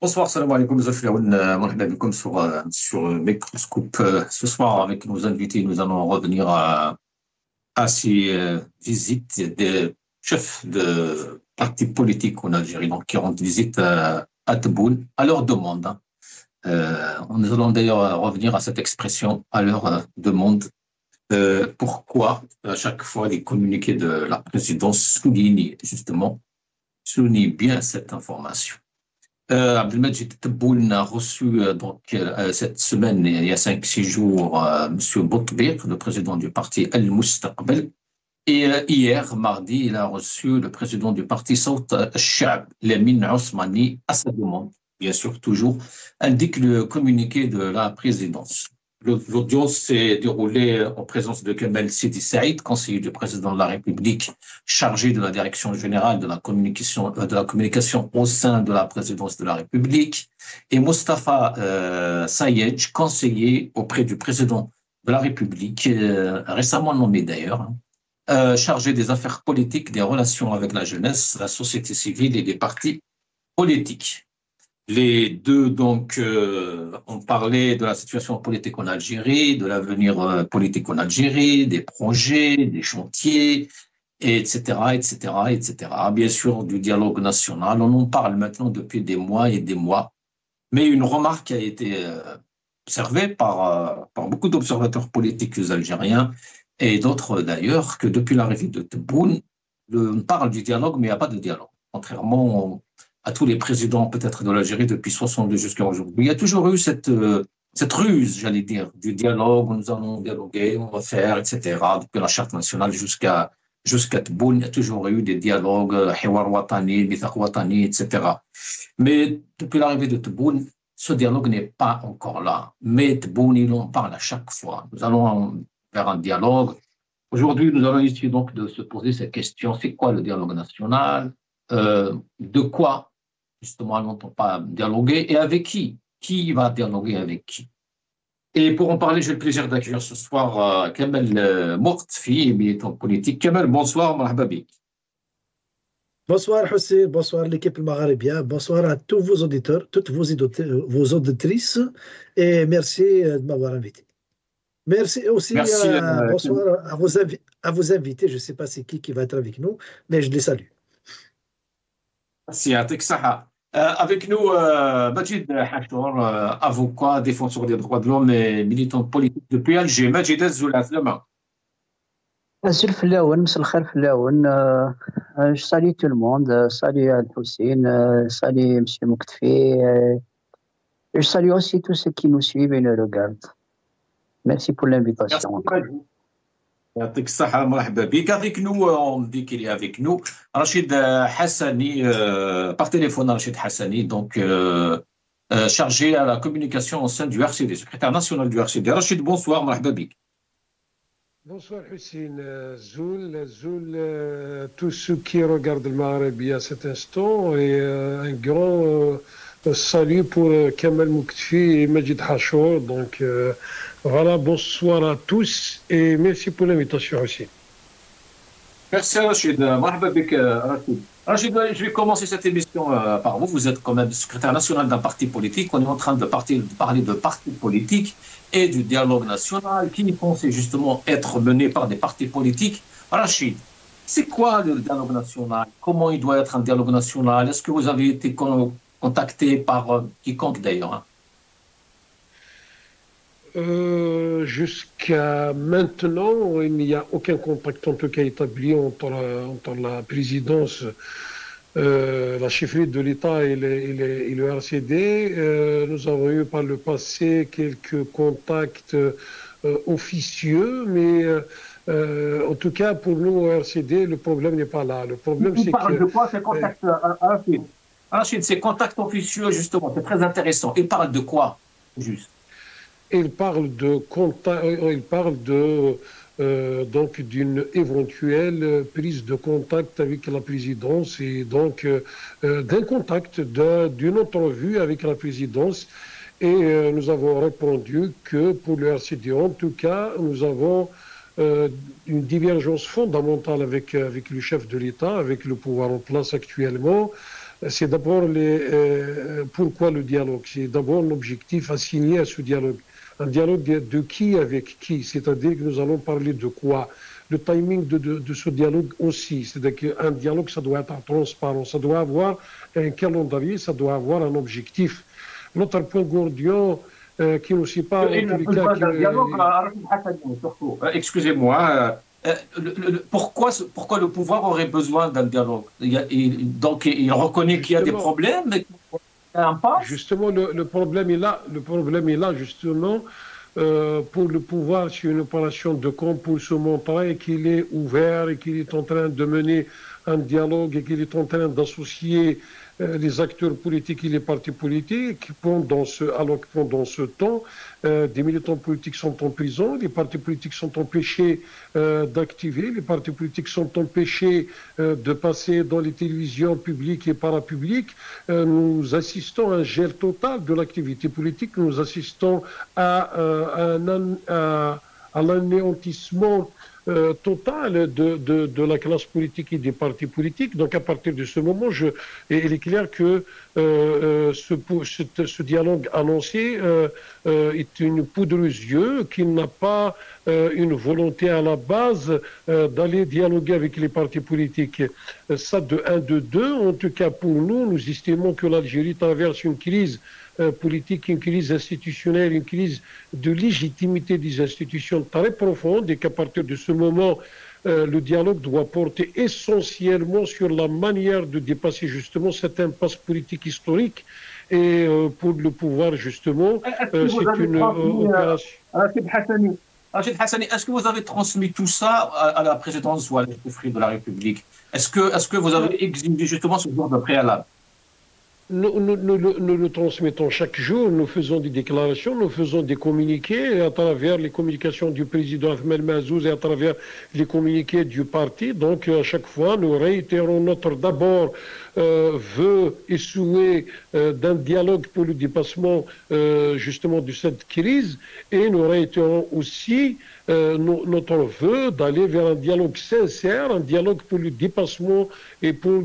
Bonsoir, salam alaikum, marhaba bikoum sur Microscope. Ce soir, avec nos invités, nous allons revenir à ces visites des chefs de partis politiques en Algérie, donc qui rendent visite à Tebboune, à leur demande. Nous allons d'ailleurs revenir à cette expression, à leur demande. Pourquoi, à chaque fois, les communiqués de la présidence soulignent bien cette information. Abdelmajid Tebboune a reçu cette semaine, il y a 5-6 jours, M. Boutbir, le président du parti Al-Mustaqbal. Et hier, mardi, il a reçu le président du parti Sawt al-Sha'b, Lamine Ousmani, à sa demande, bien sûr, toujours, indique le communiqué de la présidence. L'audience s'est déroulée en présence de Kamel Sidi Saïd, conseiller du président de la République, chargé de la direction générale de la communication au sein de la présidence de la République, et Mostafa Sayedj, conseiller auprès du président de la République, récemment nommé d'ailleurs, chargé des affaires politiques, des relations avec la jeunesse, la société civile et des partis politiques. Les deux, donc, ont parlé de la situation politique en Algérie, de l'avenir politique en Algérie, des projets, des chantiers, etc., etc., etc. Bien sûr, du dialogue national. On en parle maintenant depuis des mois et des mois. Mais une remarque a été observée par beaucoup d'observateurs politiques algériens et d'autres d'ailleurs, que depuis l'arrivée de Tebboune, on parle du dialogue, mais il n'y a pas de dialogue. Contrairement à tous les présidents peut-être de l'Algérie depuis 62 jusqu'à aujourd'hui. Il y a toujours eu cette ruse, j'allais dire, du dialogue, nous allons dialoguer, on va faire, etc. Depuis la charte nationale jusqu'à Tebboune, il y a toujours eu des dialogues, Hiwar Watani, Mithaq Watani, etc. Mais depuis l'arrivée de Tebboune, ce dialogue n'est pas encore là. Mais Tebboune, il en parle à chaque fois. Nous allons faire un dialogue. Aujourd'hui, nous allons essayer donc de se poser cette question, c'est quoi le dialogue national? De quoi justement on n'entend pas dialoguer et avec qui? Qui va dialoguer avec qui? Et pour en parler, j'ai le plaisir d'accueillir ce soir Kamel Mourtfi, militant politique. Kamel, bonsoir, marhaba bik. Bonsoir Hussein, bonsoir l'équipe Maghrébia, bonsoir à tous vos auditeurs, toutes vos auditrices, et merci de m'avoir invité. Merci aussi, Merci, bonsoir à vos invités, je ne sais pas c'est qui va être avec nous, mais je les salue. Merci, Yatik Saha. Avec nous, Majid Hachour, avocat, défenseur des droits de l'homme et militant politique depuis Alger. Majid Azzoulat, le main. Monsieur Flaoun, Monsieur le Khair Flaoun, je salue tout le monde, salut Al-Hussein, salut Monsieur Mouktefi, je salue aussi tous ceux qui nous suivent et nous regardent. Merci pour l'invitation. Avec nous, on dit qu'il est avec nous, Rachid Hassani, par téléphone, Rachid Hassani, donc chargé à la communication au sein du RCD, secrétaire national du RCD. Rachid, bonsoir, marhaba bik. Bonsoir Hussein, Zoul, tous ceux qui regardent le Maghreb à cet instant, et un grand salut pour Kamel Mouktefi et Majid Hachour. Donc voilà, bonsoir à tous et merci pour l'invitation aussi. Merci Rachid, marhaba bik Rachid. Rachid, je vais commencer cette émission par vous. Vous êtes quand même secrétaire national d'un parti politique. On est en train de parler de partis politiques et du dialogue national qui est censé justement être mené par des partis politiques. Rachid, c'est quoi le dialogue national? Comment il doit être un dialogue national? Est-ce que vous avez été contacté par quiconque d'ailleurs? Jusqu'à maintenant, il n'y a aucun contact en tout cas établi entre la présidence, la chefferie de l'État et le RCD. Nous avons eu par le passé quelques contacts officieux, mais en tout cas pour nous au RCD, le problème n'est pas là. Le problème c'est que... de quoi ces contacts, Rachid, ces contacts officieux justement, c'est très intéressant. Ils parlent de quoi juste? Il parle donc d'une éventuelle prise de contact avec la présidence et donc d'un contact, d'une entrevue avec la présidence. Et nous avons répondu que pour le RCD, en tout cas, nous avons une divergence fondamentale avec le chef de l'État, avec le pouvoir en place actuellement. c'est d'abord pourquoi le dialogue. C'est d'abord l'objectif assigné à ce dialogue. Un dialogue de qui avec qui, c'est-à-dire que nous allons parler de quoi. Le timing de ce dialogue aussi, c'est-à-dire qu'un dialogue, ça doit être transparent, ça doit avoir un calendrier, ça doit avoir un objectif. L'autre point gordian qui ne sait pas... Excusez-moi, pourquoi le pouvoir aurait besoin d'un dialogue? Donc il reconnaît qu'il y a des problèmes. Justement, le problème est là. Le problème est là, justement, pour le pouvoir sur une opération de com pour se montrer qu'il est ouvert et qu'il est en train de mener un dialogue et qu'il est en train d'associer les acteurs politiques et les partis politiques. Alors que pendant ce temps, des militants politiques sont en prison, les partis politiques sont empêchés d'activer, les partis politiques sont empêchés de passer dans les télévisions publiques et parapubliques. Nous assistons à un gel total de l'activité politique, nous assistons à l'anéantissement total de la classe politique et des partis politiques. Donc à partir de ce moment, il est clair que ce dialogue annoncé est une poudre aux yeux, qui n'a pas une volonté à la base d'aller dialoguer avec les partis politiques. Ça de 1, de 2, en tout cas pour nous, nous estimons que l'Algérie traverse une crise politique, une crise institutionnelle, une crise de légitimité des institutions très profonde, et qu'à partir de ce moment, le dialogue doit porter essentiellement sur la manière de dépasser justement cette impasse politique historique. Et pour le pouvoir, justement, c'est une opération. Rachid Hassani, est-ce que vous avez transmis tout ça à la présidence ou à l'État de la République? Est-ce que vous avez exigé justement ce genre de préalable? Nous le transmettons chaque jour, nous faisons des déclarations, nous faisons des communiqués à travers les communications du président Ahmed Mazouz et à travers les communiqués du parti. Donc à chaque fois, nous réitérons notre d'abord vœu et souhait d'un dialogue pour le dépassement justement de cette crise, et nous réitérons aussi notre vœu d'aller vers un dialogue sincère, un dialogue pour le dépassement et pour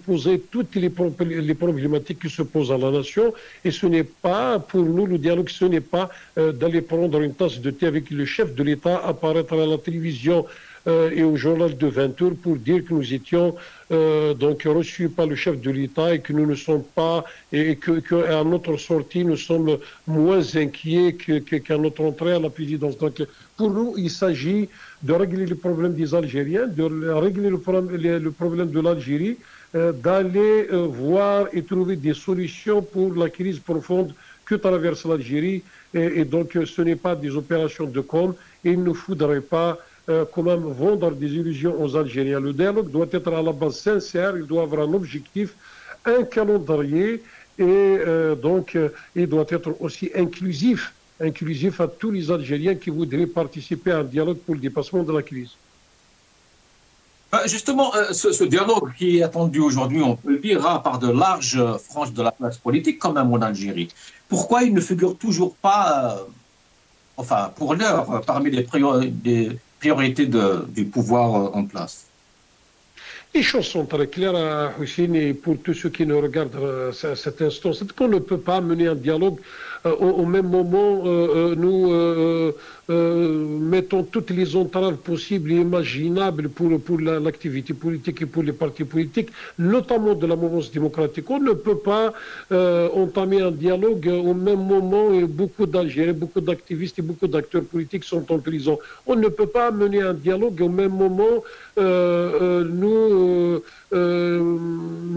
poser toutes les problématiques qui se posent à la nation. Et ce n'est pas, pour nous, le dialogue, ce n'est pas d'aller prendre une tasse de thé avec le chef de l'État, apparaître à la télévision et au journal de 20 heures pour dire que nous étions donc reçus par le chef de l'État et que nous ne sommes pas, et qu'à notre sortie, nous sommes moins inquiets qu'à notre entrée à la présidence. Donc pour nous, il s'agit de régler le problème des Algériens, de régler le problème de l'Algérie, d'aller voir et trouver des solutions pour la crise profonde que traverse l'Algérie. Et donc ce n'est pas des opérations de com, et il ne faudrait pas quand même vendre des illusions aux Algériens. Le dialogue doit être à la base sincère, il doit avoir un objectif, un calendrier, et donc il doit être aussi inclusif à tous les Algériens qui voudraient participer à un dialogue pour le dépassement de la crise. Justement, ce dialogue qui est attendu aujourd'hui, on peut le dire, par de larges franges de la classe politique, quand même en Algérie. Pourquoi il ne figure toujours pas, enfin pour l'heure, parmi les priorités du pouvoir en place? Les choses sont très claires, Hussein, et pour tous ceux qui nous regardent à cet instant, c'est qu'on ne peut pas mener un dialogue au même moment. Nous mettons toutes les entraves possibles et imaginables pour l'activité politique et pour les partis politiques, notamment de la mouvance démocratique. On ne peut pas entamer un dialogue au même moment où beaucoup d'Algériens, beaucoup d'activistes et beaucoup d'acteurs politiques sont en prison. On ne peut pas mener un dialogue au même moment.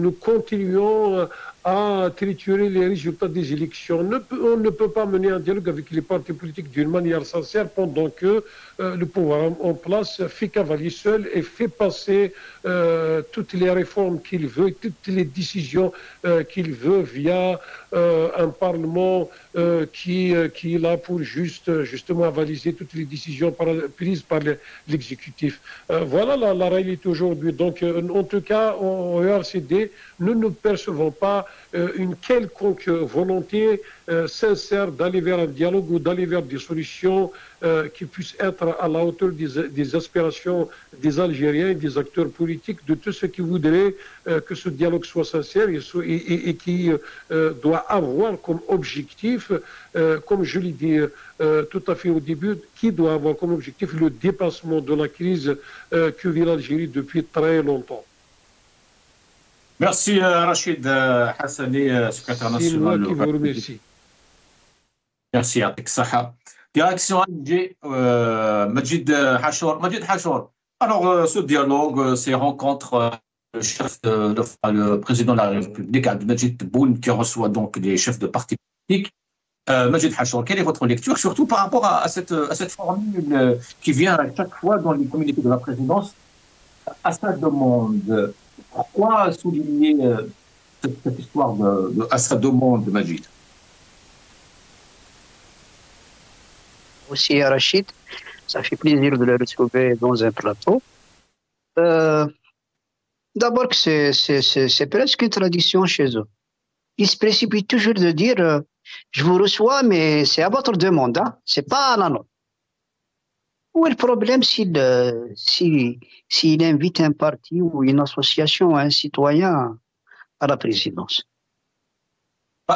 Nous continuons à triturer les résultats des élections. On ne peut pas mener un dialogue avec les partis politiques d'une manière sincère pendant que le pouvoir en place fait cavalier seul et fait passer toutes les réformes qu'il veut, toutes les décisions qu'il veut via un Parlement qui est là pour justement avaliser toutes les décisions prises par l'exécutif. Voilà la réalité aujourd'hui. Donc, en tout cas, au ERCD, nous ne percevons pas une quelconque volonté sincère d'aller vers un dialogue ou d'aller vers des solutions qui puissent être à la hauteur des aspirations des Algériens, des acteurs politiques, de tous ceux qui voudraient que ce dialogue soit sincère et qui doit avoir comme objectif, comme je l'ai dit tout à fait au début, qui doit avoir comme objectif le dépassement de la crise que vit l'Algérie depuis très longtemps. Merci Rachid Hassani, secrétaire national. C'est moi qui vous remercie. Merci à Saha. Direction ANG, Majid Hachour. Majid Hachour. Alors, ce dialogue, ces rencontres, le président de la République, Majid Tebboune, qui reçoit donc des chefs de partis politiques. Majid Hachour, quelle est votre lecture, surtout par rapport à cette formule qui vient à chaque fois dans les communiqués de la présidence, à sa demande? Pourquoi souligner cette histoire à sa demande, Majid? Aussi à Rachid, ça fait plaisir de le retrouver dans un plateau. D'abord que c'est presque une tradition chez eux. Ils se précipitent toujours de dire je vous reçois, mais c'est à votre demande, hein? C'est pas à la nôtre. Où est le problème s'il invite un parti ou une association, un citoyen à la présidence?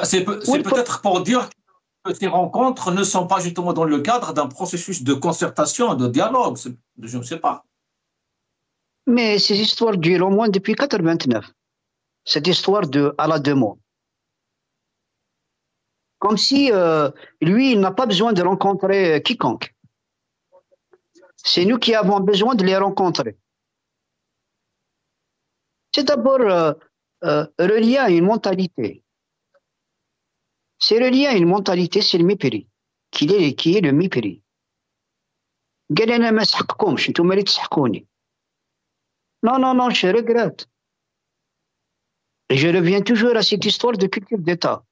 C'est peut-être pour dire que ces rencontres ne sont pas justement dans le cadre d'un processus de concertation, de dialogue, je ne sais pas. Mais ces histoires durent au moins depuis 1989. Cette histoire à la demande. Comme si lui, il n'a pas besoin de rencontrer quiconque. C'est nous qui avons besoin de les rencontrer. C'est d'abord relié à une mentalité. C'est relié à une mentalité, c'est le mépris. Qui est le mépris. Non, je regrette. Et je reviens toujours à cette histoire de culture d'État.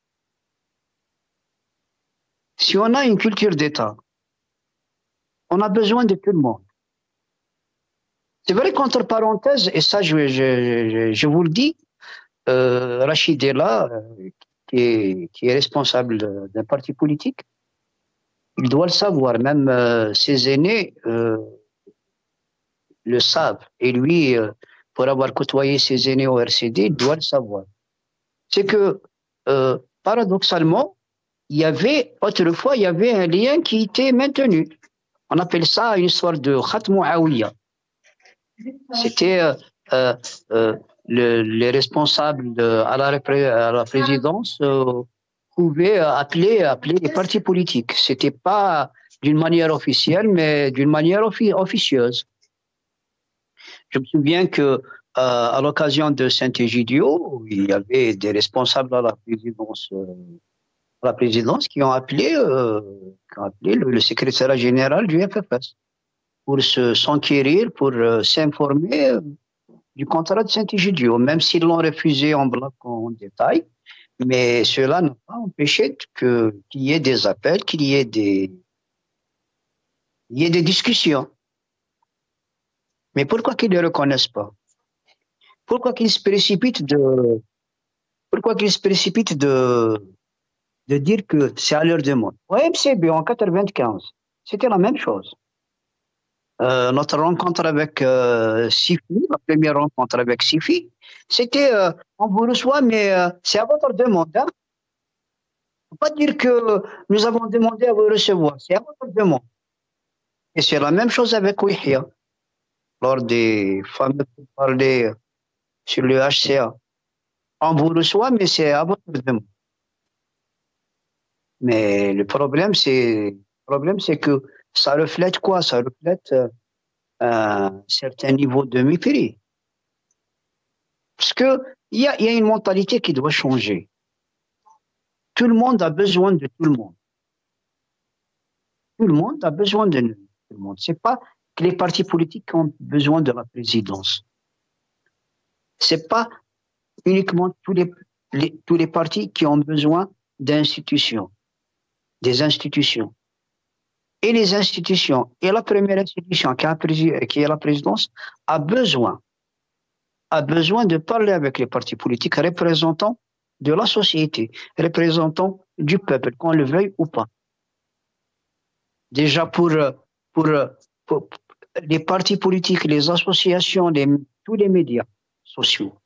Si on a une culture d'État, on a besoin de tout le monde. C'est vrai qu'entre parenthèses, et ça je vous le dis, Rachid est là, qui est responsable d'un parti politique, il doit le savoir, même ses aînés le savent. Et lui, pour avoir côtoyé ses aînés au RCD, il doit le savoir. C'est que, paradoxalement, autrefois, il y avait un lien qui était maintenu. On appelle ça une histoire de Khat Mouawiya. C'était les responsables à la présidence pouvaient appeler les partis politiques. C'était pas d'une manière officielle, mais d'une manière officieuse. Je me souviens que à l'occasion de Saint-Égidio, il y avait des responsables à la présidence qui ont appelé le secrétaire général du FFS pour s'enquérir, pour s'informer du contrat de Saint-Égidio, même s'ils l'ont refusé en bloc en détail. Mais cela n'a pas empêché qu'il y ait des appels, qu'il y ait des discussions. Mais pourquoi qu'ils ne le reconnaissent pas? Pourquoi qu'ils se précipitent de dire que c'est à leur demande? Au MCB en 1995, c'était la même chose. Notre rencontre avec Sifi, la première rencontre avec Sifi, c'était on vous reçoit, mais c'est à votre demande. Hein? Il ne faut pas dire que nous avons demandé à vous recevoir, c'est à votre demande. Et c'est la même chose avec Ouihia, lors des fameux parler sur le HCA. On vous reçoit, mais c'est à votre demande. Mais le problème, c'est que ça reflète quoi? Ça reflète un certain niveau de mépris. Parce qu'il y a une mentalité qui doit changer. Tout le monde a besoin de tout le monde. Tout le monde a besoin de tout le monde. Ce n'est pas que les partis politiques ont besoin de la présidence. Ce n'est pas uniquement tous les partis qui ont besoin d'institutions, des institutions. Et les institutions, et la première institution qui est la présidence, a besoin de parler avec les partis politiques représentant de la société, représentants du peuple, qu'on le veuille ou pas. Déjà pour les partis politiques, les associations, tous les médias sociaux.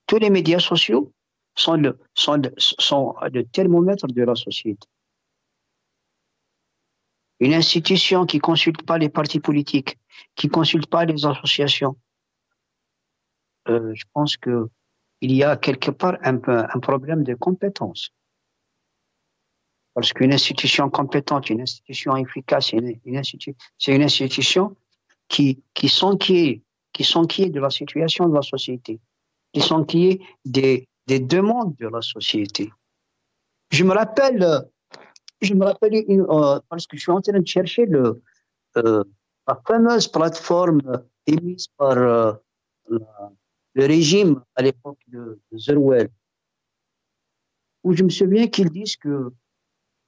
Tous les médias sociaux sont le thermomètre de la société. Une institution qui ne consulte pas les partis politiques, qui ne consulte pas les associations, je pense qu'il y a quelque part un problème de compétence. Parce qu'une institution compétente, une institution efficace, c'est une institution qui s'enquiert de la situation de la société, qui s'enquiert des demandes de la société. Je me rappelle, parce que je suis en train de chercher la fameuse plateforme émise par le régime à l'époque de Zerwell, où je me souviens qu'ils disent que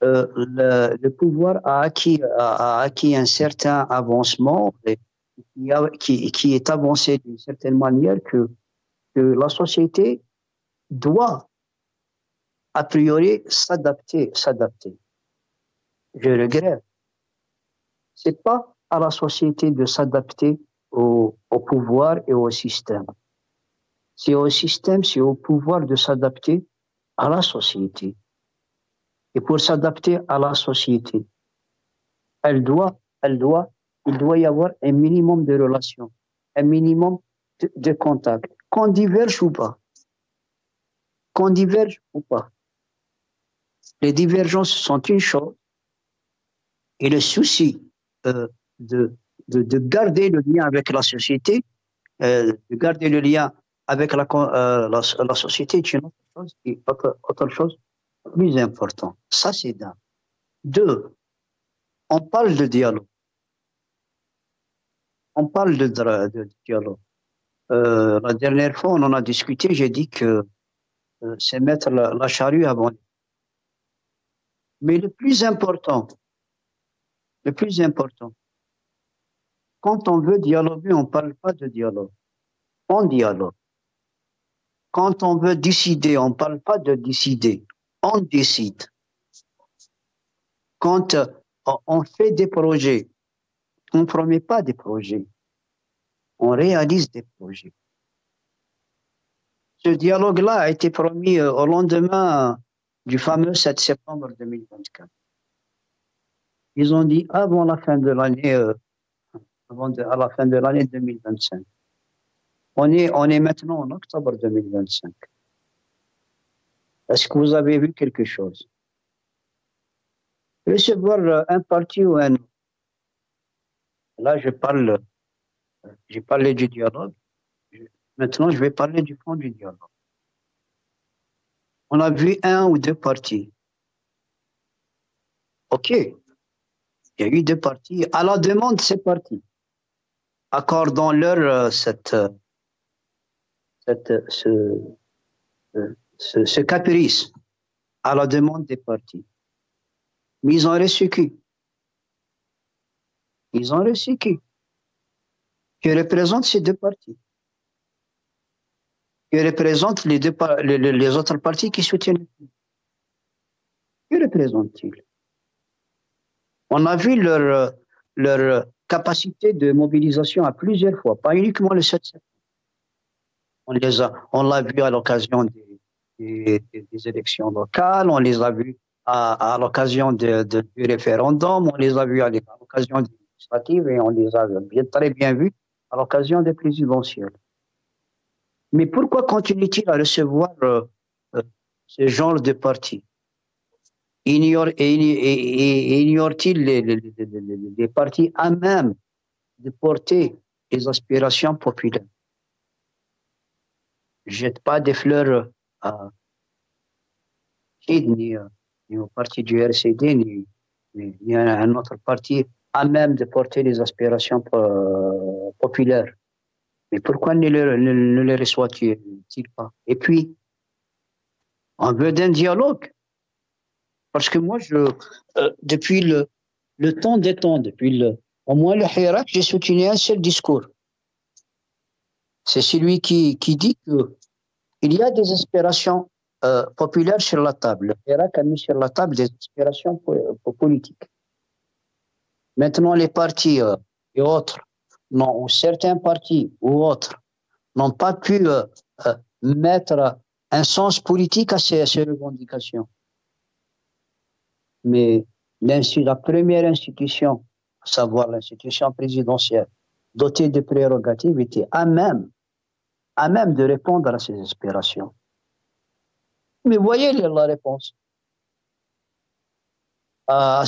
le pouvoir a acquis un certain avancement qui est avancé d'une certaine manière que la société doit a priori s'adapter. Je regrette. C'est pas à la société de s'adapter au pouvoir et au système. C'est au système, c'est au pouvoir de s'adapter à la société. Et pour s'adapter à la société, il doit y avoir un minimum de relations, un minimum de contacts, qu'on diverge ou pas. Les divergences sont une chose, et le souci de garder le lien avec la société, de garder le lien avec la société est une autre chose, et autre chose plus importante. Ça, c'est d'un. Deux, on parle de dialogue. De dialogue. La dernière fois, on en a discuté, j'ai dit que c'est mettre la charrue avant. Mais le plus important, quand on veut dialoguer, on ne parle pas de dialogue. On dialogue. Quand on veut décider, on ne parle pas de décider. On décide. Quand on fait des projets, on ne promet pas des projets. On réalise des projets. Ce dialogue-là a été promis au lendemain du fameux 7 septembre 2024. Ils ont dit avant la fin de l'année, à la fin de l'année 2025. On est maintenant en octobre 2025. Est-ce que vous avez vu quelque chose? Recevoir un parti ou un autre. Là, j'ai parlé du dialogue. Maintenant, je vais parler du fond du dialogue. On a vu un ou deux partis. OK. Il y a eu deux partis. À la demande de ces partis, accordant-leur ce caprice à la demande des partis. Mais ils ont reçu qui? Ils ont reçu qui représentent ces deux partis? Qui représentent les autres partis qui soutiennent? Qui représentent-ils? On a vu leur capacité de mobilisation à plusieurs fois, pas uniquement le 7 septembre. On l'a vu à l'occasion des élections locales, on les a vus à l'occasion du référendum, on les a vus à l'occasion des législatives et on les a très bien vus à l'occasion des présidentielles. Mais pourquoi continue-t-il à recevoir ce genre de partis? Ignore-t-il les partis à même de porter les aspirations populaires? Jette pas des fleurs à ni au parti du RCD, ni à un autre parti à même de porter les aspirations populaires. Mais pourquoi ne les reçoit-il pas? Et puis, on veut d'un dialogue. Parce que moi, depuis le temps des temps, au moins le Hirak, j'ai soutenu un seul discours. C'est celui qui dit qu'il y a des aspirations populaire sur la table. L'Irak a mis sur la table des aspirations politiques. Maintenant, les partis et autres, non, ou certains partis ou autres, n'ont pas pu mettre un sens politique à ces revendications. Mais la première institution, à savoir l'institution présidentielle, dotée de prérogatives, était à même de répondre à ces aspirations. Mais voyez la réponse. À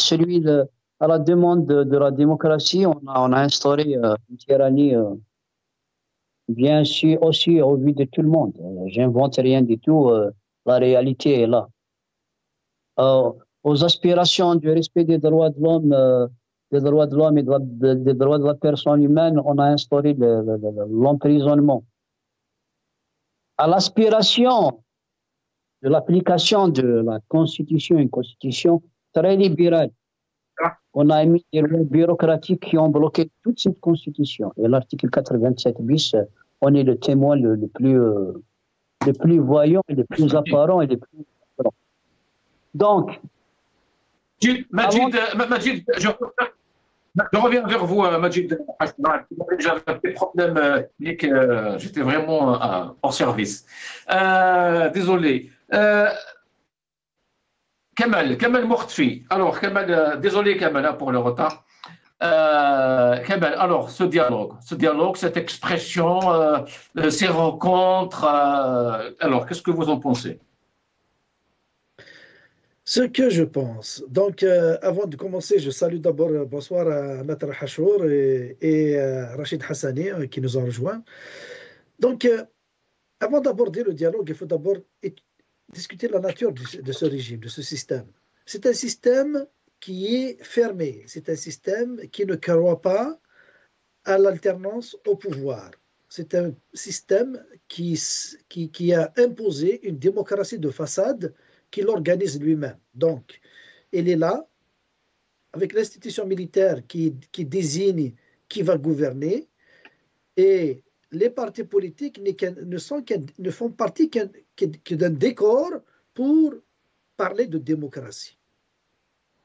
la demande de la démocratie, on a instauré une tyrannie, bien sûr, aussi au vu de tout le monde. J'invente rien du tout, la réalité est là. Aux aspirations du respect des droits de l'homme, et des droits de la personne humaine, on a instauré l'emprisonnement. À l'aspiration de l'application de la Constitution, une Constitution très libérale, on a émis des lois bureaucratiques qui ont bloqué toute cette Constitution. Et l'article 87 bis, on est le témoin le plus voyant, le plus apparent et le plus apparent. Donc, Majid, je reviens vers vous, Majid. J'avais des problèmes, j'étais vraiment en service. Désolé. Kamal Mourtfi. Alors, Kamal, désolé Kamal pour le retard. Kamal, alors, ce dialogue, cette expression, ces rencontres, alors, qu'est-ce que vous en pensez? Ce que je pense. Donc, avant de commencer, je salue d'abord, bonsoir à Maître Hachour et Rachid Hassani qui nous ont rejoints. Donc, avant d'aborder le dialogue, il faut d'abord discuter de la nature de ce régime, de ce système. C'est un système qui est fermé, c'est un système qui ne croit pas à l'alternance au pouvoir. C'est un système qui a imposé une démocratie de façade qu'il organise lui-même. Donc, il est là, avec l'institution militaire qui désigne qui va gouverner, et les partis politiques ne font partie que d'un décor pour parler de démocratie.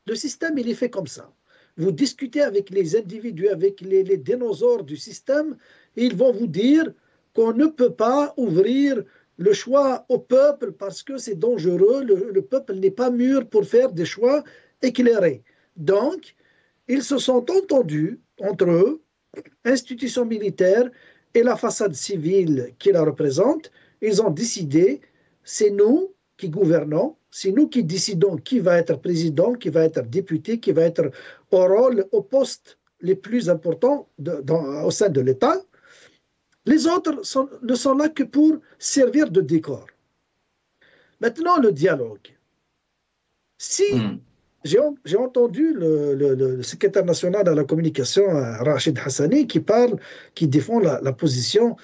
Le système, il est fait comme ça. Vous discutez avec les individus, avec les dinosaures du système, et ils vont vous dire qu'on ne peut pas ouvrir le choix au peuple parce que c'est dangereux, le peuple n'est pas mûr pour faire des choix éclairés. Donc, ils se sont entendus entre eux, institutions militaires et la façade civile qui la représente. Ils ont décidé, c'est nous qui gouvernons, c'est nous qui décidons qui va être président, qui va être député, qui va être au poste les plus importants au sein de l'État. Les autres ne sont là que pour servir de décor. Maintenant, le dialogue. Si j'ai entendu le secrétaire national à la communication, Rachid Hassani, qui défend la position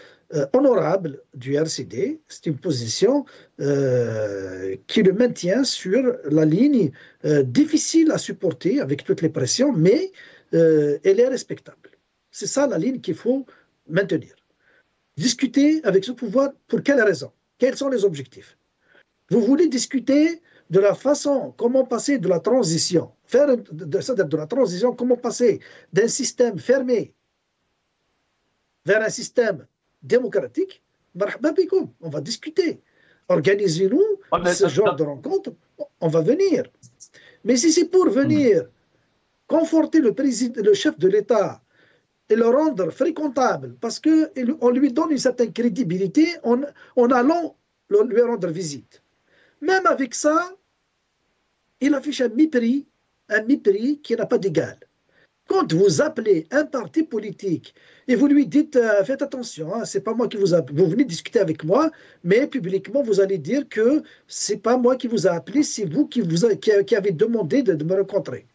honorable du RCD. C'est une position qui le maintient sur la ligne difficile à supporter avec toutes les pressions, mais elle est respectable. C'est ça la ligne qu'il faut maintenir. Discuter avec ce pouvoir, pour quelles raisons? Quels sont les objectifs? Vous voulez discuter de la façon, comment passer de la transition, de la transition, comment passer d'un système fermé vers un système démocratique? On va discuter. Organisez-nous ce genre de rencontre, on va venir. Mais si c'est pour venir conforter le chef de l'État et le rendre fréquentable, parce qu'on lui donne une certaine crédibilité en allant lui rendre visite. Même avec ça, il affiche un mépris qui n'a pas d'égal. Quand vous appelez un parti politique et vous lui dites faites attention, hein, c'est pas moi qui vous appelle, vous venez discuter avec moi, mais publiquement vous allez dire que c'est pas moi qui vous a appelé, c'est vous qui avez demandé de me rencontrer.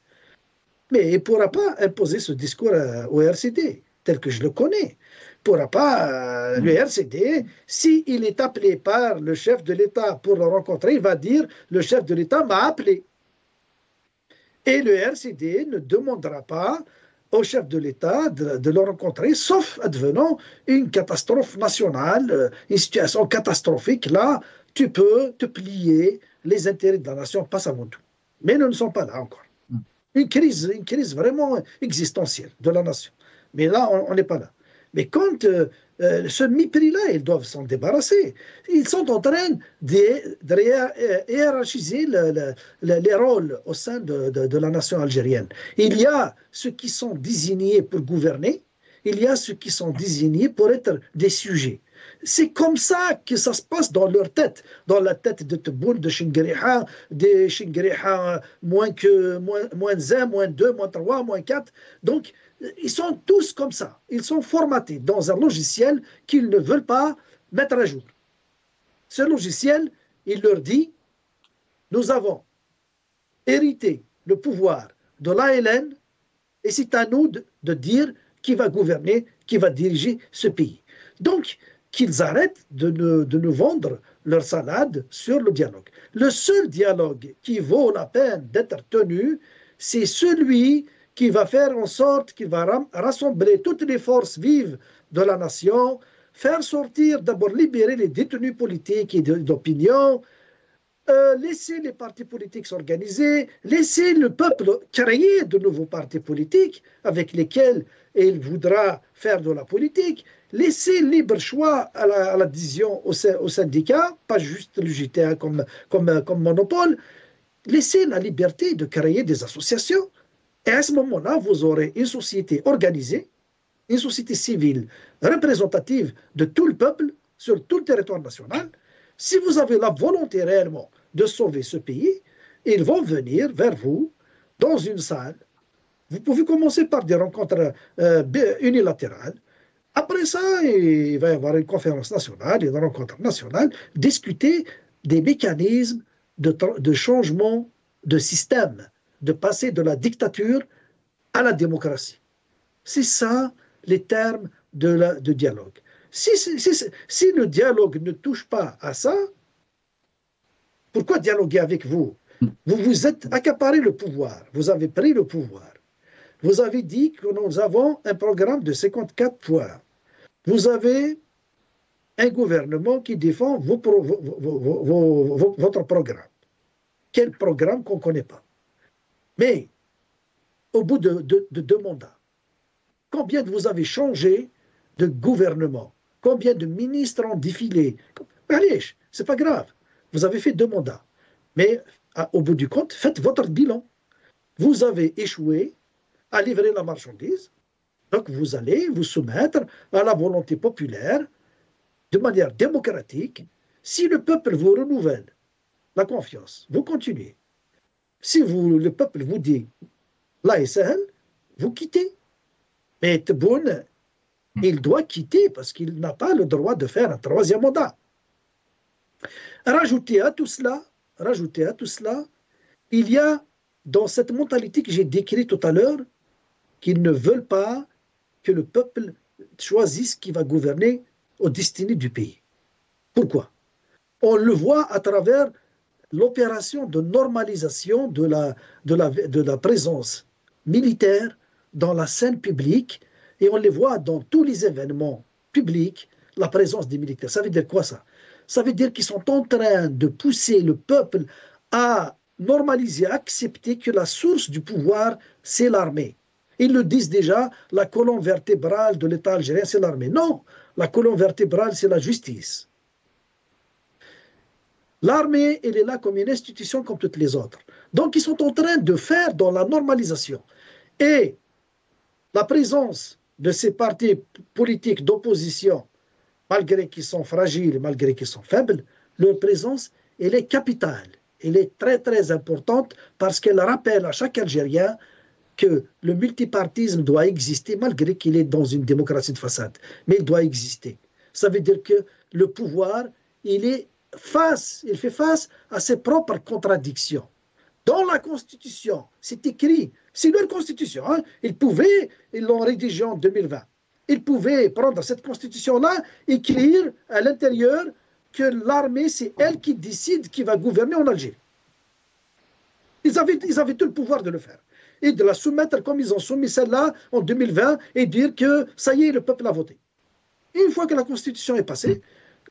Mais il ne pourra pas imposer ce discours au RCD, tel que je le connais. Il ne pourra pas, le RCD, s'il est appelé par le chef de l'État pour le rencontrer, il va dire le chef de l'État m'a appelé. Et le RCD ne demandera pas au chef de l'État de le rencontrer, sauf advenant une catastrophe nationale, une situation catastrophique. Là, tu peux te plier, les intérêts de la nation passent avant tout. Mais nous ne sommes pas là encore. Une crise vraiment existentielle de la nation. Mais là, on n'est pas là. Mais quand ce mépris-là, ils doivent s'en débarrasser. Ils sont en train de hiérarchiser les rôles au sein de la nation algérienne. Il y a ceux qui sont désignés pour gouverner, il y a ceux qui sont désignés pour être des sujets. C'est comme ça que ça se passe dans leur tête, dans la tête de Tebboune, de Chingueriha, des Chingueriha moins 1, moins 2, moins 3, moins 4. Donc, ils sont tous comme ça. Ils sont formatés dans un logiciel qu'ils ne veulent pas mettre à jour. Ce logiciel, il leur dit, nous avons hérité le pouvoir de l'ALN et c'est à nous de dire qui va gouverner, qui va diriger ce pays. Donc, qu'ils arrêtent de nous vendre leur salade sur le dialogue. Le seul dialogue qui vaut la peine d'être tenu, c'est celui qui va faire en sorte qu'il va rassembler toutes les forces vives de la nation, faire sortir, d'abord libérer les détenus politiques et d'opinion, laisser les partis politiques s'organiser, laisser le peuple créer de nouveaux partis politiques avec lesquels il voudra faire de la politique, laisser libre choix à la décision au syndicat, pas juste le JTA comme monopole, laisser la liberté de créer des associations. Et à ce moment-là, vous aurez une société organisée, une société civile représentative de tout le peuple sur tout le territoire national. Si vous avez la volonté réellement de sauver ce pays, ils vont venir vers vous dans une salle. Vous pouvez commencer par des rencontres unilatérales. Après ça, il va y avoir une conférence nationale, une rencontre nationale, discuter des mécanismes de changement de système, de passer de la dictature à la démocratie. C'est ça les termes de dialogue. Si le dialogue ne touche pas à ça, pourquoi dialoguer avec vous? Vous vous êtes accaparé le pouvoir, vous avez pris le pouvoir. Vous avez dit que nous avons un programme de 54 points. Vous avez un gouvernement qui défend votre programme. Quel programme qu'on ne connaît pas. Mais, au bout de 2 mandats, combien vous avez changé de gouvernement? Combien de ministres ont défilé? Allez, c'est pas grave. Vous avez fait 2 mandats. Mais, au bout du compte, faites votre bilan. Vous avez échoué à livrer la marchandise. Donc, vous allez vous soumettre à la volonté populaire de manière démocratique. Si le peuple vous renouvelle la confiance, vous continuez. Si le peuple vous dit là et sahel, vous quittez. Mais Tebboune, il doit quitter parce qu'il n'a pas le droit de faire un 3e mandat. Rajoutez à tout cela, il y a dans cette mentalité que j'ai décrite tout à l'heure, qu'ils ne veulent pas que le peuple choisisse qui va gouverner aux destinées du pays. Pourquoi? On le voit à travers l'opération de normalisation de la présence militaire dans la scène publique, et on les voit dans tous les événements publics, la présence des militaires. Ça veut dire quoi ça? Ça veut dire qu'ils sont en train de pousser le peuple à normaliser, à accepter que la source du pouvoir, c'est l'armée. Ils le disent déjà, la colonne vertébrale de l'État algérien, c'est l'armée. Non, la colonne vertébrale, c'est la justice. L'armée, elle est là comme une institution comme toutes les autres. Donc, ils sont en train de faire dans la normalisation. Et la présence de ces partis politiques d'opposition, malgré qu'ils sont fragiles, malgré qu'ils sont faibles, leur présence, elle est capitale. Elle est très, très importante parce qu'elle rappelle à chaque Algérien que le multipartisme doit exister malgré qu'il est dans une démocratie de façade. Mais il doit exister. Ça veut dire que le pouvoir, il fait face à ses propres contradictions. Dans la Constitution, c'est écrit, c'est leur Constitution, hein, ils l'ont rédigée en 2020. Ils pouvaient prendre cette Constitution-là, écrire à l'intérieur que l'armée, c'est elle qui décide qui va gouverner en Algérie. Ils avaient tout le pouvoir de le faire. et de la soumettre comme ils ont soumis celle-là en 2020 et dire que ça y est, le peuple a voté. Une fois que la Constitution est passée,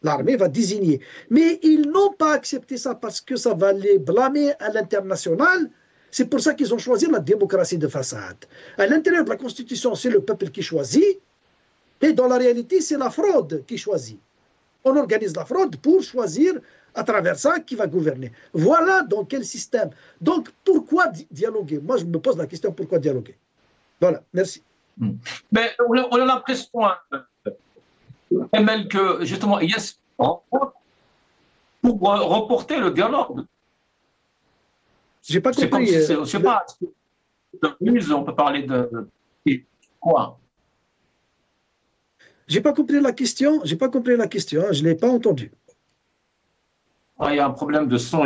l'armée va désigner. Mais ils n'ont pas accepté ça parce que ça va les blâmer à l'international. C'est pour ça qu'ils ont choisi la démocratie de façade. À l'intérieur de la Constitution, c'est le peuple qui choisit, et dans la réalité, c'est la fraude qui choisit. On organise la fraude pour choisir à travers ça qui va gouverner. Voilà dans quel système. Donc, pourquoi dialoguer? Moi, je me pose la question, pourquoi dialoguer? Voilà, merci. Mais on a l'impression, ML, que justement, il y a pour reporter le dialogue. J'ai pas compris. Je ne sais pas. On peut parler de quoi? J'ai pas compris la question. J'ai pas compris la question. Je l'ai pas entendu. Il y a un problème de son.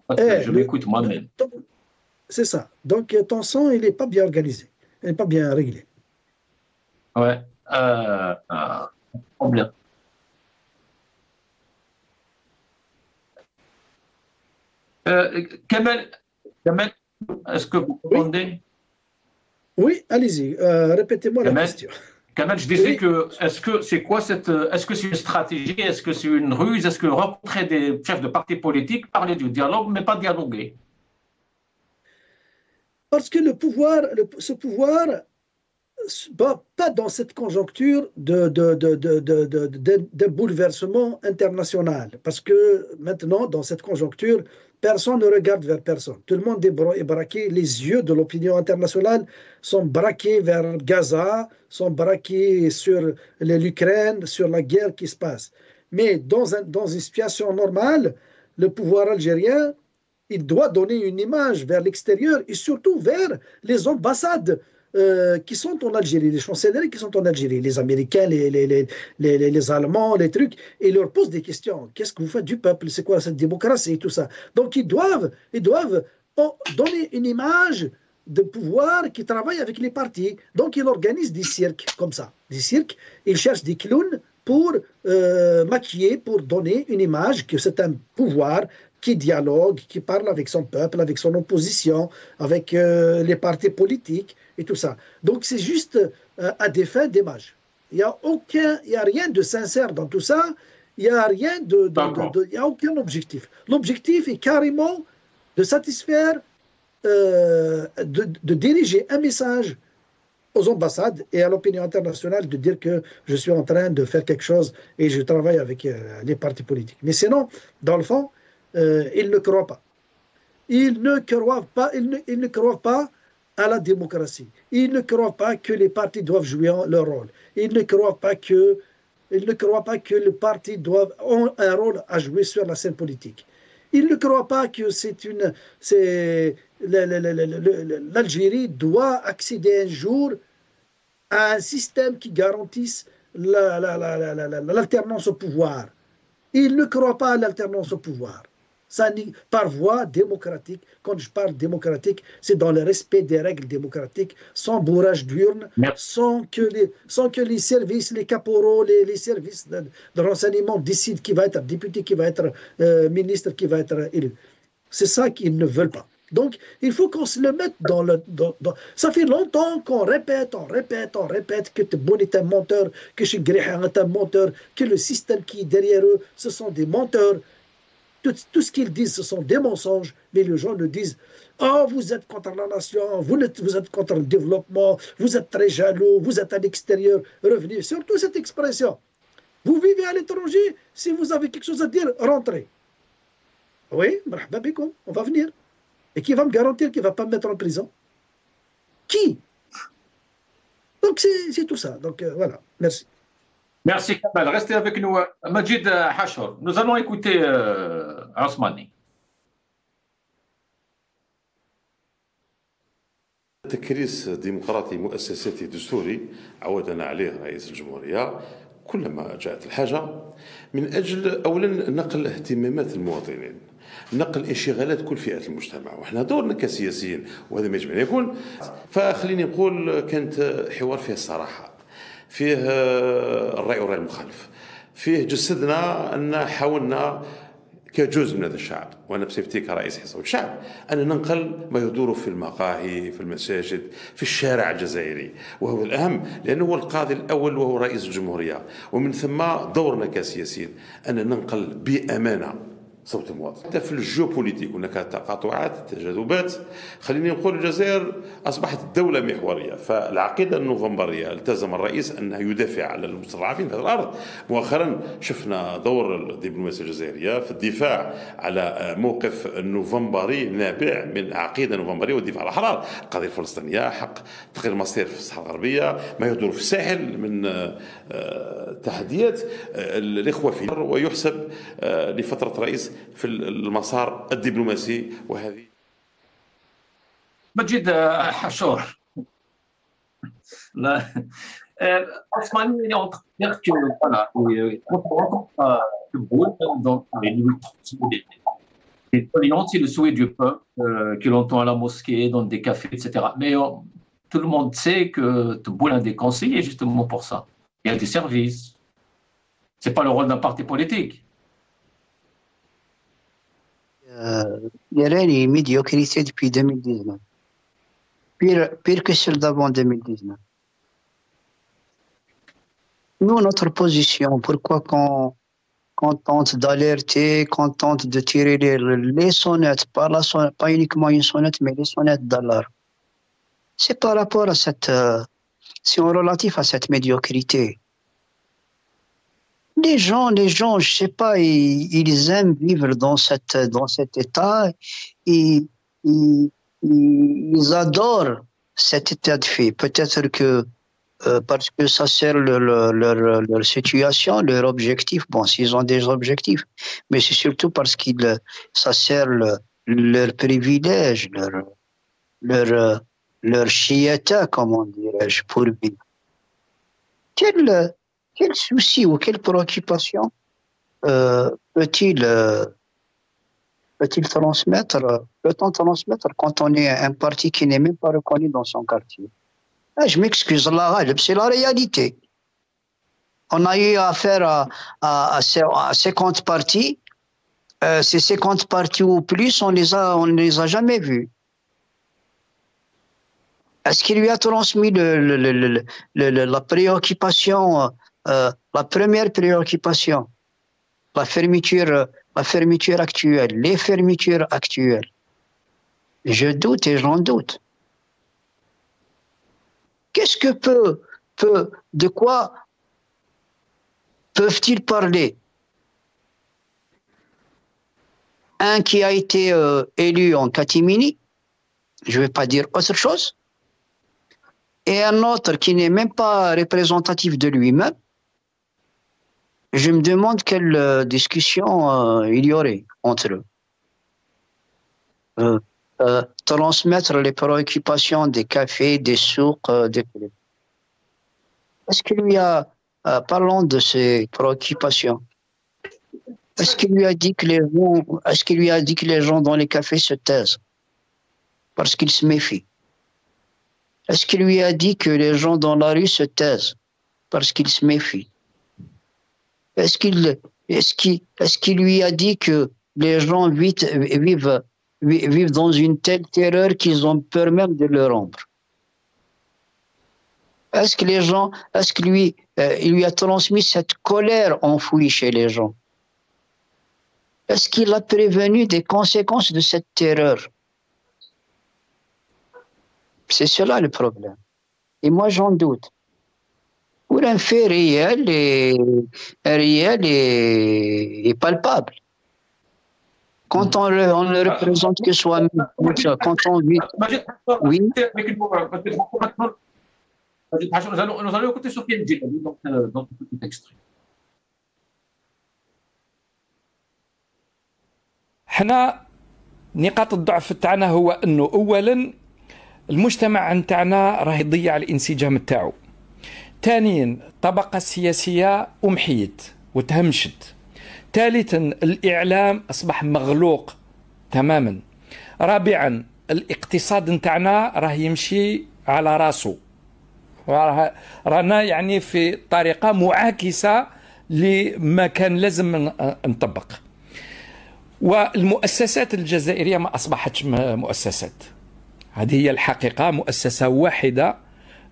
En fait, je m'écoute moi-même. C'est ça. Donc ton son, il n'est pas bien organisé. Il n'est pas bien réglé. Ouais. Problème. Kamel, est-ce que vous entendez? Oui, allez-y. Répétez-moi la question. Kamel, je disais que, est-ce que c'est une stratégie, est-ce que c'est une ruse, est-ce que rencontrer des chefs de partis politiques, parler du dialogue, mais pas dialoguer? Parce que ce pouvoir, pas dans cette conjoncture d'un bouleversement international. Parce que maintenant, dans cette conjoncture, personne ne regarde vers personne. Tout le monde est braqué. Les yeux de l'opinion internationale sont braqués vers Gaza, sont braqués sur l'Ukraine, sur la guerre qui se passe. Mais dans une situation normale, le pouvoir algérien, il doit donner une image vers l'extérieur et surtout vers les ambassades qui sont en Algérie, les chancelleries qui sont en Algérie, les Américains, les Allemands, les trucs, et ils leur posent des questions. Qu'est-ce que vous faites du peuple? C'est quoi cette démocratie et tout ça? Donc ils doivent donner une image de pouvoir qui travaille avec les partis. Donc ils organisent des cirques comme ça. Des cirques, ils cherchent des clowns pour maquiller, pour donner une image que c'est un pouvoir qui dialogue, qui parle avec son peuple, avec son opposition, avec les partis politiques et tout ça. Donc c'est juste à des fins d'image. Il n'y a rien de sincère dans tout ça. Il n'y a rien il y a aucun objectif. L'objectif est carrément de satisfaire, de diriger un message aux ambassades et à l'opinion internationale de dire que je suis en train de faire quelque chose et je travaille avec les partis politiques. Mais sinon, dans le fond, ils ne croient pas. Ils ne croient pas à la démocratie. Ils ne croient pas que les partis doivent jouer leur rôle. Ils ne croient pas que les partis ont un rôle à jouer sur la scène politique. Ils ne croient pas que l'Algérie doit accéder un jour à un système qui garantisse l'alternance au pouvoir. Ils ne croient pas à l'alternance au pouvoir. Ça, par voie démocratique. Quand je parle démocratique, c'est dans le respect des règles démocratiques, sans bourrage d'urne, sans que les services, les caporaux, les services de renseignement décident qui va être député, qui va être ministre, qui va être élu. C'est ça qu'ils ne veulent pas. Donc, il faut qu'on se le mette dans Ça fait longtemps qu'on répète que Tebboune est un menteur, que Chegriha est un menteur, que le système qui est derrière eux, ce sont des menteurs. Tout ce qu'ils disent, ce sont des mensonges, mais les gens le disent. Oh, vous êtes contre la nation, vous êtes contre le développement, vous êtes très jaloux, vous êtes à l'extérieur, revenez. Surtout cette expression. Vous vivez à l'étranger, si vous avez quelque chose à dire, rentrez. Oui, on va venir. Et qui va me garantir qu'il ne va pas me mettre en prison? Qui? Donc c'est tout ça. Donc voilà, merci. Merci Kamel. Restez avec nous. Majid Hachor. Nous allons écouter Osmani. تكريس ديمقراطي مؤسساتي دستوري عودنا عليه رئيس الجمهورية كلما جاءت الحاجة من أجل أولا نقل اهتمامات المواطنين، نقل انشغالات كل فئات المجتمع، وحنا دورنا كسياسيين وهذا ما يجب أن يكون. فخليني نقول كانت حوار فيه الصراحة، فيه الرأي والرأي المخالف، فيه جسدنا أن حاولنا كجزء من هذا الشعب، وأنا بصفتي كرئيس حزب الشعب أنا ننقل ما يدور في المقاهي، في المساجد، في الشارع الجزائري، وهو الأهم لأنه هو القاضي الأول وهو رئيس الجمهورية، ومن ثم دورنا كسياسيين أن ننقل بأمانة صوت المواطن. حتى في الجيوبوليتيك هناك تقاطعات، تجاذبات. خليني نقول الجزائر أصبحت دولة محورية، فالعقيدة النوفمبرية التزم الرئيس أنه يدافع على المستضعفين في هذه الأرض. مؤخرا شفنا دور الدبلوماسية الجزائرية في الدفاع على موقف نوفمبري نابع من عقيدة نوفمبرية والدفاع على الأحرار، القضية الفلسطينية، حق تغيير المصير في الصحراء الغربية، ما يدور في الساحل من تحديات الإخوة في، ويحسب لفترة رئيس في المسار الدبلوماسي. وهذه مجد حشور. Osman est en train de dire que voilà, donc c'est le souhait du peuple que l'on entend à la mosquée, dans des cafés, etc. Mais tout le monde sait que Tebboune a des conseillers justement pour ça. Il y a des services. C'est pas le rôle d'un parti politique. يراني médiocrité depuis 2019. Pire que celle d'avant 2019. Nous, notre position, pourquoi qu'on tente d'alerter, qu'on tente de tirer les sonnettes, pas uniquement une sonnette, mais les sonnettes d'alarme, c'est par rapport à cette, c'est en relatif à cette médiocrité. Les gens, je sais pas, ils aiment vivre dans cet état, ils adorent cet état de fait. Peut-être que parce que ça sert leur situation, leur objectif. Bon, s'ils ont des objectifs, mais c'est surtout parce que ça sert leur privilège, leur chieta, comment dirais-je, pour vivre. Quel souci ou quelle préoccupation peut-il transmettre quand on est un parti qui n'est même pas reconnu dans son quartier? Je m'excuse, c'est la réalité. On a eu affaire à 50 partis. Ces 50 partis ou plus, on ne les a jamais vus. Est-ce qu'il lui a transmis la préoccupation, la première préoccupation, la fermeture actuelle, les fermetures actuelles? Je doute et j'en doute. Qu'est-ce que de quoi peuvent-ils parler? Un qui a été élu en catimini, je ne vais pas dire autre chose, et un autre qui n'est même pas représentatif de lui-même. Je me demande quelle discussion il y aurait entre eux. Transmettre les préoccupations des cafés, des souks, des clubs. Est-ce qu'il lui a, parlons de ses préoccupations, est-ce qu'il lui a dit que les gens dans les cafés se taisent parce qu'ils se méfient? Est-ce qu'il lui a dit que les gens dans la rue se taisent parce qu'ils se méfient? Est-ce qu'il lui a dit que les gens vivent dans une telle terreur qu'ils ont peur même de leur ombre? Est-ce qu'il lui a transmis cette colère enfouie chez les gens? Est-ce qu'il a prévenu des conséquences de cette terreur? C'est cela le problème. Et moi, j'en doute. Pour un fait réel et palpable. Quand on ne représente que soi-même, quand on vit... Oui. Nous allons écouter Sofiane Djekadi dans ce petit extrait. حنا نقاط الضعف تاعنا هو انه اولا المجتمع نتاعنا راه يضيع الانسجام تاعو. ثانيا الطبقه السياسيه امحيت وتهمشت. ثالثا الاعلام اصبح مغلوق تماما. رابعا الاقتصاد نتاعنا راه يمشي على راسه. رانا يعني في طريقه معاكسه لما كان لازم نطبق. والمؤسسات الجزائرية ما أصبحتش مؤسسات. هذه هي الحقيقة. مؤسسة واحدة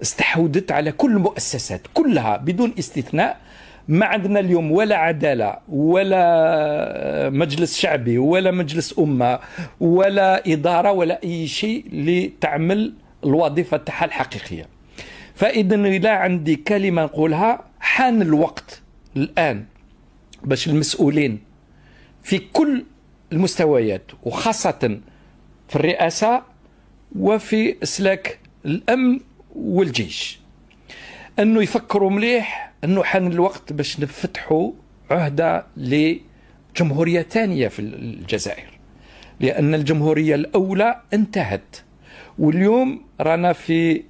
استحوذت على كل المؤسسات كلها بدون استثناء. ما عندنا اليوم ولا عدالة ولا مجلس شعبي ولا مجلس أمة ولا إدارة ولا أي شيء لتعمل الوظيفة تاعها الحقيقية. فإذا لا عندي كلمة نقولها، حان الوقت الآن باش المسؤولين في كل المستويات وخاصة في الرئاسة وفي إسلاك الأمن والجيش أنه يفكروا مليح أنه حان الوقت باش نفتحوا عهدة لجمهورية ثانية في الجزائر، لأن الجمهورية الأولى انتهت واليوم رانا في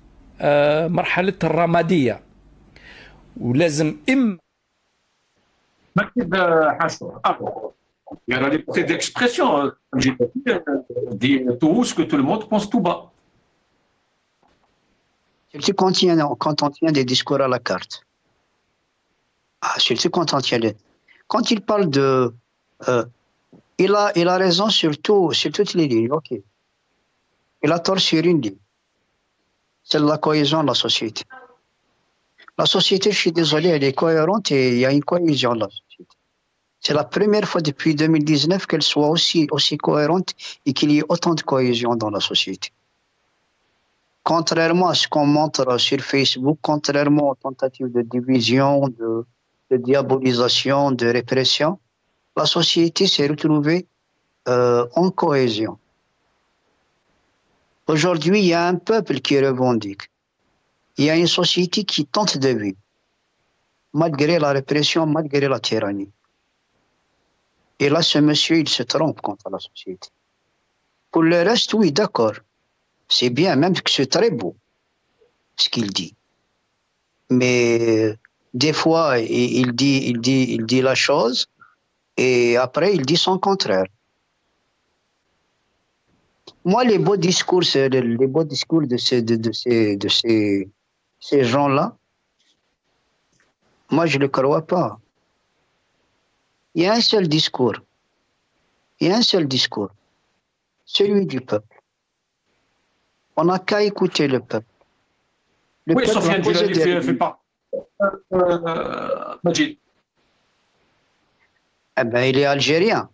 مرحلة الرمادية ولازم مكتب حاشور. Il y a des expressions, j'ai dit tout ce que tout le monde pense tout bas. Surtout quand on tient des discours à la carte. Surtout quand on tient quand il parle de... il a raison sur toutes les lignes, ok. Il a tort sur une ligne. C'est la cohésion de la société. La société, je suis désolé, elle est cohérente et il y a une cohésion de la société. C'est la première fois depuis 2019 qu'elle soit aussi cohérente et qu'il y ait autant de cohésion dans la société. Contrairement à ce qu'on montre sur Facebook, contrairement aux tentatives de division, de diabolisation, de répression, la société s'est retrouvée en cohésion. Aujourd'hui, il y a un peuple qui revendique. Il y a une société qui tente de vivre, malgré la répression, malgré la tyrannie. Et là, ce monsieur, il se trompe contre la société. Pour le reste, oui, d'accord. C'est bien, même que c'est très beau, ce qu'il dit. Mais des fois, il dit la chose, et après, il dit son contraire. Moi, les beaux discours de ces gens-là, moi, je ne le crois pas. Il y a un seul discours. Il y a un seul discours. Celui du peuple. On n'a qu'à écouter le peuple. Le Oui, peuple Sofiane a posé Djilali des... fait partie. Majid. Eh ben, il est algérien.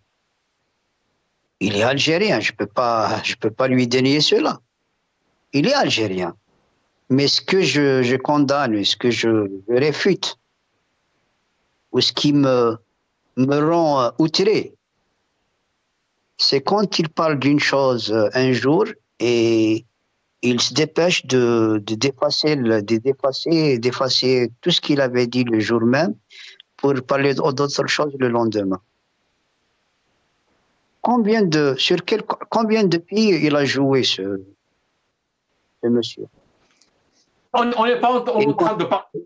Il est algérien. Je peux pas lui dénier cela. Il est algérien. Mais ce que je condamne, ce que je réfute, ou ce qui me rend outré, c'est quand il parle d'une chose un jour et il se dépêche d'effacer tout ce qu'il avait dit le jour même pour parler d'autres choses le lendemain. Combien de pays il a joué ce monsieur? On n'est pas en train de parler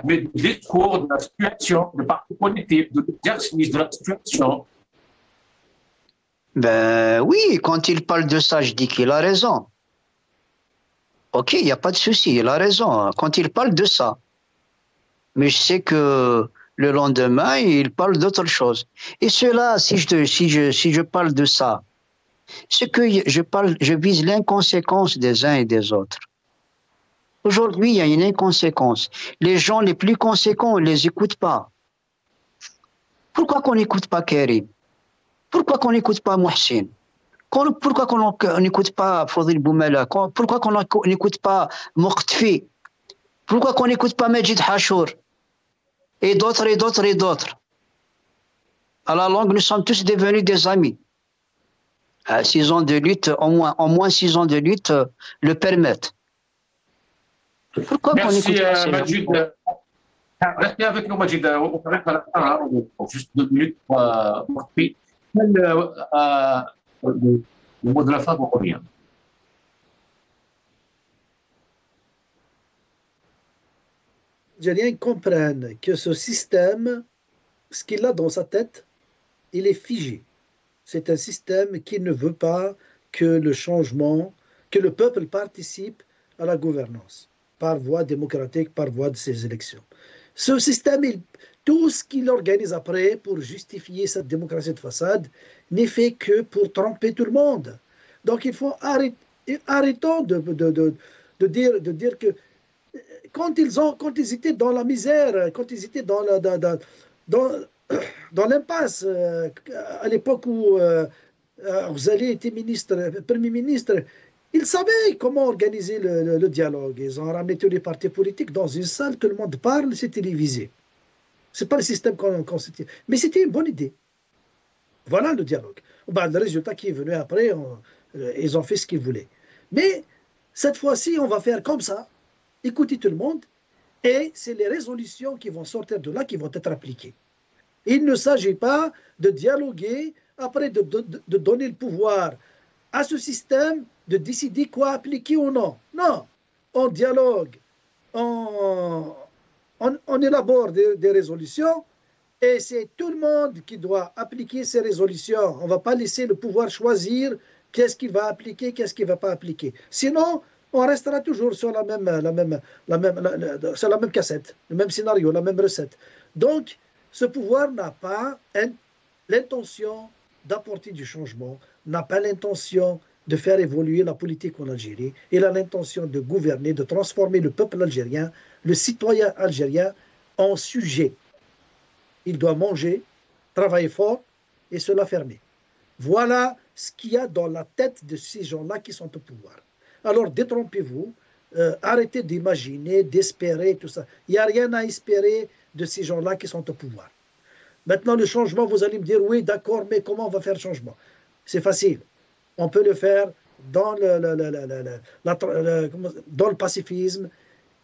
mais du discours, de la situation, de parti politique, de l'exercice de la situation. Ben oui, quand il parle de ça, je dis qu'il a raison. Ok, il n'y a pas de souci, il a raison quand il parle de ça. Mais je sais que le lendemain, il parle d'autre chose. Et cela, si je parle de ça, c'est que je vise l'inconséquence des uns et des autres. Aujourd'hui, il y a une inconséquence. Les gens les plus conséquents, on ne les écoute pas. Pourquoi qu'on n'écoute pas Karim? Pourquoi qu'on n'écoute pas Mohsin? Pourquoi qu'on n'écoute pas Fadil Boumela? Pourquoi qu'on n'écoute pas Moqtfi? Pourquoi qu'on n'écoute pas Majid Hachour? Et d'autres, et d'autres, et d'autres. À la longue, nous sommes tous devenus des amis. 6 ans de lutte, au moins 6 ans de lutte le permettent. Pourquoi qu'on n'écoute pas ces Majid. Restez avec nous, Majid. On va juste 2 minutes pour puis le mot de la fin pour rien. Les Algériens comprennent que ce système, ce qu'il a dans sa tête, il est figé. C'est un système qui ne veut pas que le changement, que le peuple participe à la gouvernance par voie démocratique, par voie de ces élections. Ce système, tout ce qu'il organise après pour justifier cette démocratie de façade n'est fait que pour tromper tout le monde. Donc il faut arrêtons de dire que quand ils étaient dans la misère, quand ils étaient dans l'impasse, à l'époque où Ouzali était Premier ministre, ils savaient comment organiser le dialogue. Ils ont ramené tous les partis politiques dans une salle, tout le monde parle, c'est télévisé. Ce n'est pas le système qu'on s'était. Mais c'était une bonne idée. Voilà le dialogue. Le résultat qui est venu après, ils ont fait ce qu'ils voulaient. Mais cette fois-ci, on va faire comme ça, écouter tout le monde, et c'est les résolutions qui vont sortir de là qui vont être appliquées. Il ne s'agit pas de dialoguer, après de donner le pouvoir à ce système de décider quoi appliquer ou non. Non, on dialogue, on élabore des résolutions et c'est tout le monde qui doit appliquer ces résolutions. On ne va pas laisser le pouvoir choisir qu'est-ce qu'il va appliquer, qu'est-ce qu'il ne va pas appliquer. Sinon, on restera toujours sur la même cassette, le même scénario, la même recette. Donc, ce pouvoir n'a pas l'intention d'apporter du changement, n'a pas l'intention de faire évoluer la politique en Algérie. Il a l'intention de gouverner, de transformer le peuple algérien, le citoyen algérien, en sujet. Il doit manger, travailler fort et se la fermer. Voilà ce qu'il y a dans la tête de ces gens-là qui sont au pouvoir. Alors détrompez-vous, arrêtez d'imaginer, d'espérer, tout ça. Il n'y a rien à espérer de ces gens-là qui sont au pouvoir. Maintenant, le changement, vous allez me dire, oui, d'accord, mais comment on va faire le changement? C'est facile. On peut le faire dans le pacifisme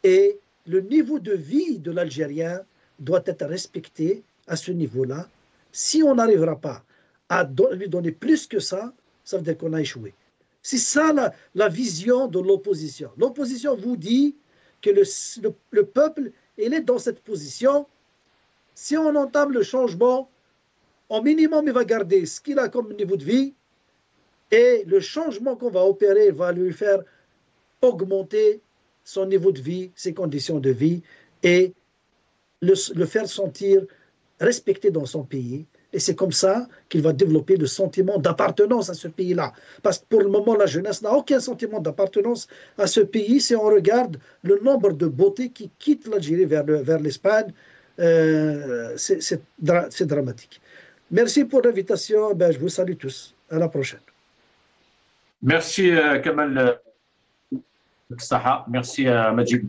et le niveau de vie de l'Algérien doit être respecté à ce niveau-là. Si on n'arrivera pas à lui donner plus que ça, ça veut dire qu'on a échoué. C'est ça la vision de l'opposition. L'opposition vous dit que le peuple, il est dans cette position. Si on entame le changement, au minimum, il va garder ce qu'il a comme niveau de vie et le changement qu'on va opérer va lui faire augmenter son niveau de vie, ses conditions de vie et le faire sentir respecté dans son pays. Et c'est comme ça qu'il va développer le sentiment d'appartenance à ce pays-là. Parce que pour le moment, la jeunesse n'a aucun sentiment d'appartenance à ce pays. Si on regarde le nombre de beautés qui quittent l'Algérie vers l'Espagne, c'est dramatique. Merci pour l'invitation. Je vous salue tous. À la prochaine. Merci Kamal Saha. Merci Majid.